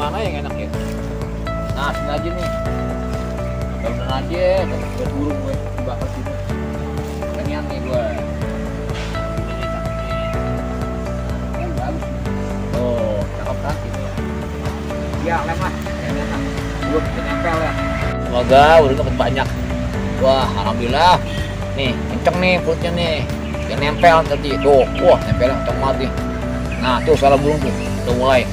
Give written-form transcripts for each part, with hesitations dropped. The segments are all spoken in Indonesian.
mana yang enak ya? Nah, sini aja nih. Udah aja, udah burung gue bakal sini. Pengen nih gue. Ini bagus. Oh, cakep kan ini. Ya, lem lah. Enak. Gue nempel ya. Semoga udah dapat banyak. Wah, alhamdulillah. Nih, kenceng nih perutnya nih. Yang nempel tadi. Tuh, wah, nempelnya kenceng banget nih. Nah, tuh salah burung tuh. Udah mulai.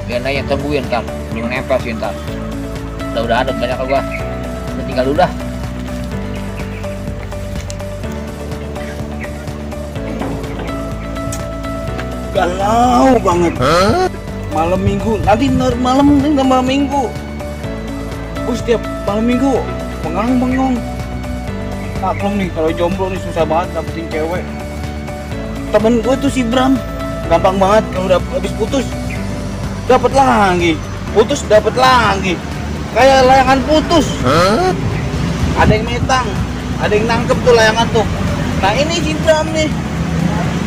Biar yang tungguin ntar. Belum nempel sih ntar. Udah ada banyak gua. Udah tinggal dulu dah. Galau banget. Malam minggu, nanti malam ini nggak malam minggu. Setiap malam minggu bengong. Maklum nih kalau jomblo nih susah banget dapetin cewek. Temen gue tuh si Bram, gampang banget kalau udah habis putus dapet lagi, putus dapet lagi, kayak layangan putus. Ada yang metang, ada yang nangkep tuh layangan tuh. Nah ini si Bram nih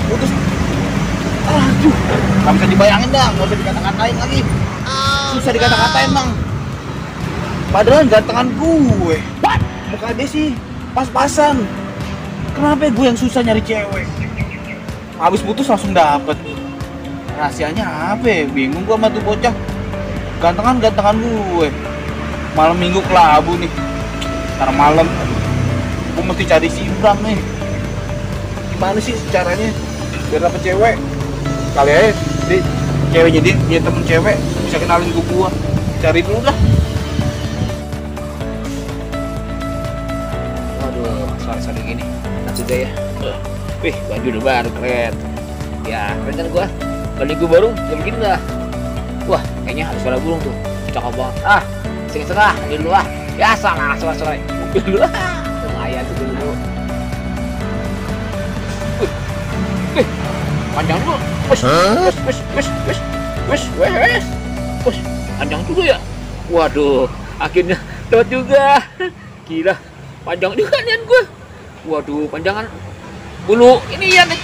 putus. Aduh, nggak bisa dibayangin dah, nggak usah dikata-katain lagi. Susah dikata-katain bang. Padahal gantengan gue, muka dia sih pas-pasan. Kenapa gue yang susah nyari cewek? Habis putus langsung dapet. Rahasianya apa ya? Bingung gue sama tuh bocah. Gantengan gue. Malam minggu kelabu nih. Ntar malam gue mesti cari si Bram nih. Gimana sih caranya biar dapet cewek? Kali aja ceweknya dia temen cewek bisa kenalin gue. Cari dulu dah. Sore gini, enak juga ya. Wih, baju udah baru keren. Ya, keren kan gua. Balik gua baru, ya begini dah. Wah, kayaknya ada suara burung tuh. Cakep banget. Ah, setengah ini dulu ah. Ya, salah sore. Mobil dulu ah. Lumayan tuh dulu. Wih, panjang dulu. Wes, panjang juga ya. Waduh, akhirnya dapat juga. Gila, panjang juga nian gua. Waduh, panjangan bulu ini ya nih.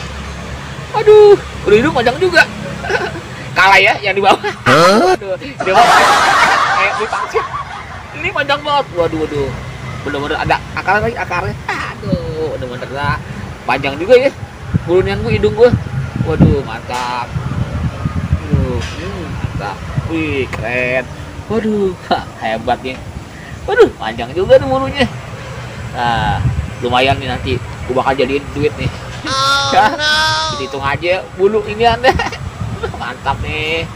Waduh, udah hidung panjang juga. Kalah ya yang di bawah. Waduh, di bawah kayak di pangsit. Ini panjang banget. Waduh. Bener-bener ada akarnya. Aduh, bener-bener lah. Panjang juga ya. Bulunya gue, hidung gue. Waduh, mantap. Mantap. Wih, keren. Waduh, hebat nih. Waduh, panjang juga nih bulunya. Nah, lumayan nih nanti gue bakal jadiin duit nih. Hitung aja bulu ini anda. Mantap nih,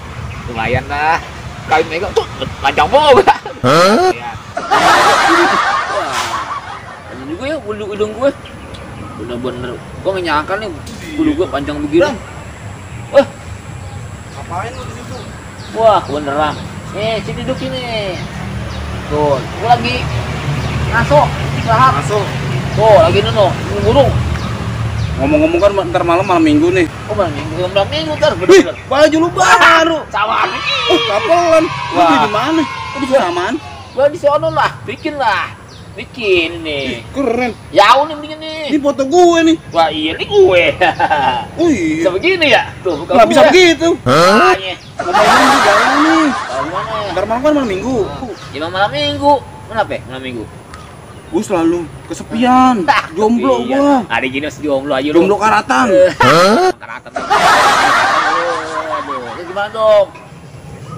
lumayan lah. Kali megang tuh panjang banget. Ya. Ini juga ya bulu hidung gue. Bener-bener gue gak nyangka nih bulu gue panjang begini. Wah, Ngapain lu di situ? wah beneran. Sini duduk sini. Tuh, gue lagi ngaso, istirahat. Masuk. Tuh, lagi neno, burung. Ngomong-ngomong kan ntar malam minggu nih. Oh, malam minggu ntar bener-bener. Baju lu baru. Sama Kapelan. Lu beli di mana? Lu di samaan? gua di sono lah, bikin nih. Keren. Jauh nih bikin nih. Ini foto gue nih. Wah iya nih gue. Oh iya. Bisa begini ya? Tuh, bukan Nggak bisa begitu. Makanya. Ngomong minggu jalan nih. Tahu mana ya? Ntar malam kan malam minggu. Ya malam minggu. Kenapa ya malam minggu? Gue selalu kesepian. Jomblo Iya. gua. Hari gini masih jomblo aja lu. Jomblo karatan. Karatan. Aduh, lu gimana dong?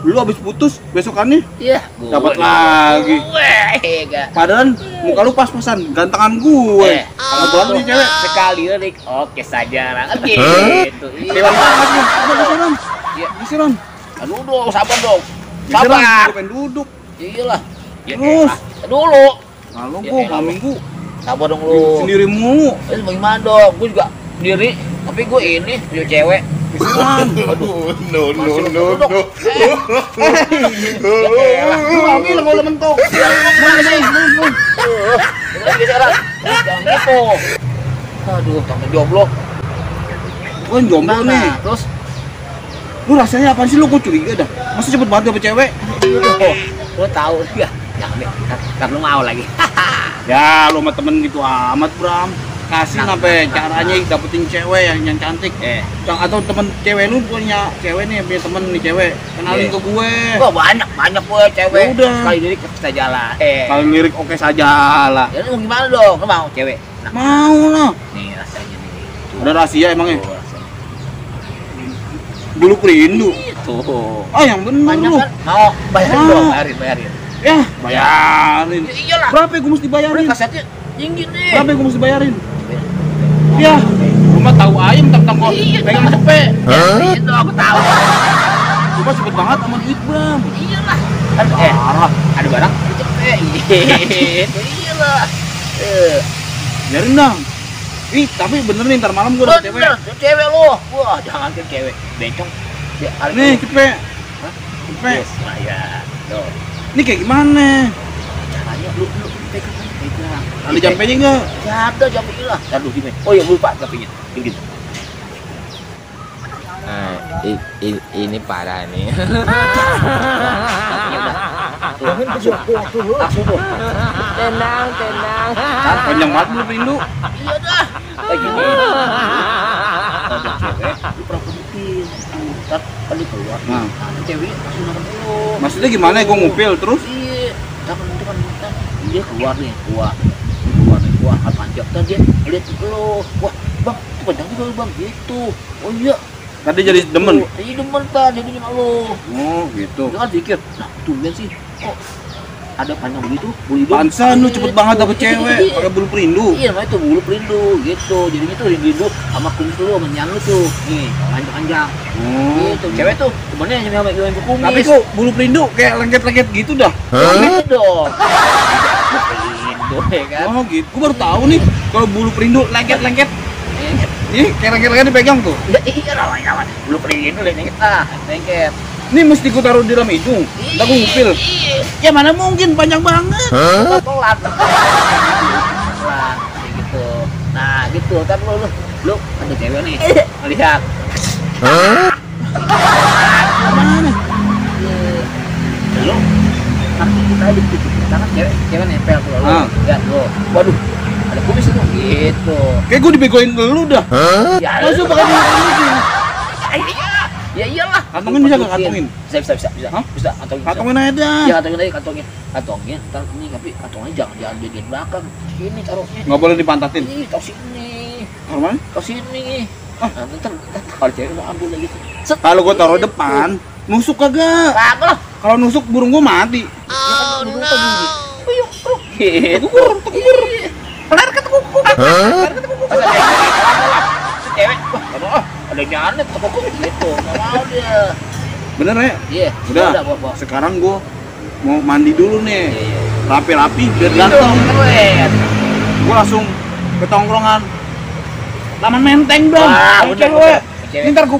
Lu habis putus besokannya Iya, dapat lagi. Padahal muka lu pas-pasan, gantengan gue. Kalau tuan nih cewek sekali Rik. Oke saja lah. Gitu. dewan banget nih. Apa disiram? Iya. Disiram. Aduh dong, sabar dong. Disiram, Sabar. gue pengen duduk. Iyalah. Ya, Terus? dulu. Lalu Ya, gue elah. minggu Sabar dong lu. sendiri mulu. Bagaimana dong? Gue juga sendiri. Tapi gue ini punya cewek. Disiram. Aduh. No. Lu mau bilang kalau mentok. Mana sih? Geseran. Jangan gitu. Aduh, sampai jomblo. Gue jomblo Mana? nih. Terus Lu rasanya apa sih lu? Gue curiga dah. Masa cepet banget dapet cewek? lu tahu ya? Jangan deh. Ntar lu mau lagi. Ya, lu sama temen gitu amat, Bram. kasih sampai caranya dapetin cewek yang cantik. Atau temen cewek lu punya cewek nih, punya temen nih cewek, kenalin ke gue. Wah banyak gue cewek. Ya udah. Sekali lirik kita jalan. Kalau lirik oke saja lah. Ya lu gimana dong? Lu mau cewek? Nah, mau lah. nih rasanya nih. Ada rahasia emangnya? Tuh, rasanya. Bulu Perindu. Tuh. Ah yang bener Banyak lu. kan? Mau bayarin Ah. dong, bayarin. Ya bayarin. Ya iyalah. Berapa yang gue mesti bayarin? Kasetnya tinggi nih. Berapa yang gue mesti bayarin? Ya, lu mah tahu ayam tentang kok pegang cepet. Itu aku tahu. Lu mah cepet banget sama duit Bram. Iyalah. Parah. Ada barang cepet. Iyalah. Biarin dong. Ih, tapi bener nih, ntar malam gue dapet cewek. Cewek lu. Wah, jangan ke cewek. Bencong. Nih, cepet. Cepet. Yes, lah ya. Tuh. Ini kayak gimana? Caranya lu pegang. Ada jampenya enggak? Ya ada jampenya lah. Ntar lu gimana? Oh ya lupa jampenya. Gini. Ini parah nih. Langsung tuh. Tenang. Panjang banget Bulu Perindu. Iya dah. Kayak gini. Ada cewek, lu pernah penting. Ntar kali keluar. Nah. Ceweknya langsung nonton dulu. Maksudnya gimana? Gue ngupil terus? Iya. Jangan itu kan dia keluar nih, keluar kan panjang. Dan dia lihat lo. Wah, bang, itu panjang juga lu, bang. Gitu. Oh iya. Tadi jadi demen. Iya demen kan, jadinya lo. Oh, gitu. Dia kan pikir, nah tumben sih. Kok ada panjang begitu? Bulu hidung. Pansan lu cepet banget dapet cewek pakai Bulu Perindu. Iya, namanya itu bulu perindu gitu. Jadinya tuh rindu sama kumis lu, sama nyan lu tuh. Nih, panjang-panjang. Oh. Gitu. Cewek tuh temennya yang sama kumis. Tapi kok Bulu Perindu kayak lengket-lengket gitu dah. gitu dong. Perindu ya kan. Oh, gitu. Gue baru tahu nih kalau Bulu Perindu lengket-lengket. Ih, kayak lengket-lengket dipegang tuh. Ya iya rawan. Bulu perindu lengket lengket. Ini mesti gue taruh di dalam hidung. Ntar gue ngupil. Ya mana mungkin, panjang banget. Pelan. Pelan kayak gitu. Nah, gitu. Kan lu ada cewek nih. Lihat. Mana? Lu kaki kita aja gitu. Tangan cewek nempel tuh lu. Ah. Lihat lu. Waduh. Ada kumis itu gitu. Kayak gue dibegoin dulu dah. Ya, Masuk pakai Bulu Perindu. iya. Ya iyalah. Kantongin bisa nggak kantongin? Bisa. Hah? Bisa kantongin. Kantongin aja dah. Ya kantongin. Ntar ini tapi kantongnya jangan di belakang. Sini taruhnya. Nggak boleh dipantatin. Ih, taruh sini. Normal? Taruh sini. Nah, ntar kalau cewek mau ambil lagi. Set. Kalau gue taruh depan, nusuk kagak? Kagak lah. Kalau nusuk burung gue mati. Oh no. Gitu. Kelar ketukuk. Masa kayak gitu, kagak lah. Cewek, wah, ada nyanet tekuk gitu. Nggak mau dia. Bener ya? Iya. Udah. Bawa. Sekarang gue mau mandi dulu nih. Iya. Rapi-rapi biar Gitu, ganteng. keren. Gue langsung ke tongkrongan Taman Menteng dong. Wah, Ayo, bener, cewek. bener. Ini ntar gue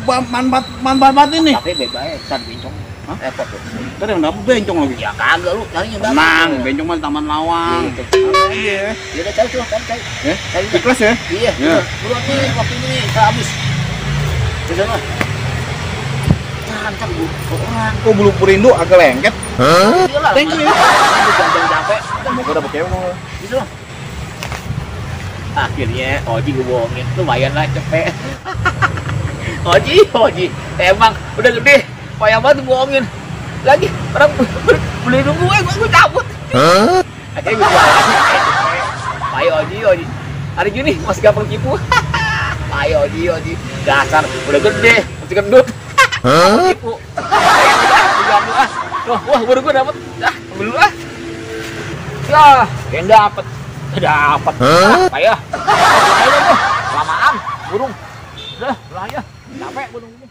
manfaatin nih. Tapi baik-baik, ntar bencong. Hah? Repot tuh. Ntar yang dapet bencong lagi. Ya kagak lu, carinya berapa? Tenang, bencong mah di Taman Lawang. Gitu. Iya. Ya udah cari. Ya, Cari. ikhlas ya. Iya, Ya. buruan nih, waktunya nih, udah habis. Ke sana. Tahan orang. Kok Bulu Perindu agak lengket? Iyalah. Thank you. Jangan capek. Kita mau gue dapet cewek mau. Gitu lah. Akhirnya Oji gue bohongin, lumayan lah cepet. Oji, emang udah gede, payah banget bohongin. Lagi orang beli nunggu gue cabut. Akhirnya gue jual. Ayo Oji. Hari gini masih gampang tipu. Ayo Oji. Dasar udah gede, masih gendut. Tipu. Ayo udah, wah baru gue dapet. Dah, ambil dulu ah. Ya, yang dapet. Dapat. Payah. Lamaan, burung. Udah, lah ya. Capek burung ini.